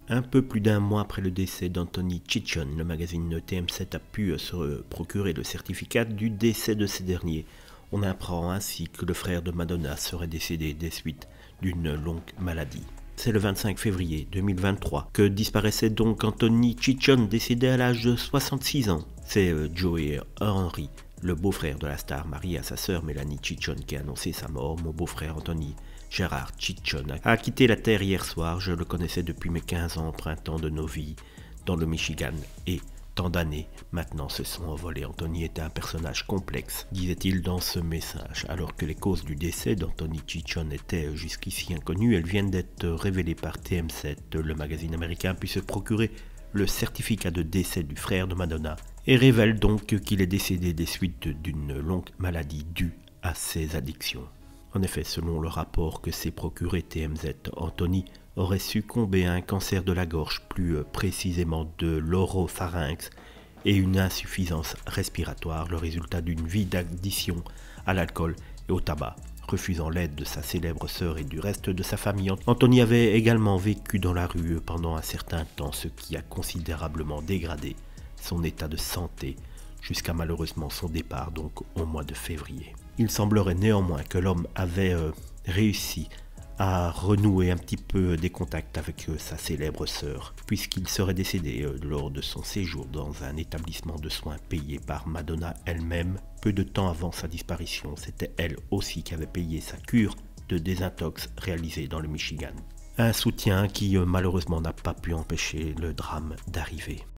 Un peu plus d'un mois après le décès d'Anthony Chichon, le magazine TM7 a pu se procurer le certificat du décès de ce dernier. On apprend ainsi que le frère de Madonna serait décédé des suites d'une longue maladie. C'est le 25 février 2023 que disparaissait donc Anthony Chichon, décédé à l'âge de 66 ans. C'est Joey Henry, le beau-frère de la star, marié à sa sœur Mélanie Chichon, qui a annoncé sa mort. Mon beau-frère Anthony Gérard Chichon a quitté la terre hier soir. Je le connaissais depuis mes 15 ans, printemps de nos vies, dans le Michigan, et tant d'années maintenant se sont envolées. Anthony était un personnage complexe, disait-il dans ce message. Alors que les causes du décès d'Anthony Chichon étaient jusqu'ici inconnues, elles viennent d'être révélées par TM7. Le magazine américain a pu se procurer le certificat de décès du frère de Madonna et révèle donc qu'il est décédé des suites d'une longue maladie due à ses addictions. En effet, selon le rapport que s'est procuré TMZ, Anthony aurait succombé à un cancer de la gorge, plus précisément de l'oropharynx, et une insuffisance respiratoire, le résultat d'une vie d'addiction à l'alcool et au tabac. Refusant l'aide de sa célèbre sœur et du reste de sa famille, Anthony avait également vécu dans la rue pendant un certain temps, ce qui a considérablement dégradé son état de santé, jusqu'à malheureusement son départ donc au mois de février. Il semblerait néanmoins que l'homme avait réussi à renouer un petit peu des contacts avec sa célèbre sœur, puisqu'il serait décédé lors de son séjour dans un établissement de soins payé par Madonna elle-même. Peu de temps avant sa disparition, c'était elle aussi qui avait payé sa cure de désintox réalisée dans le Michigan. Un soutien qui malheureusement n'a pas pu empêcher le drame d'arriver.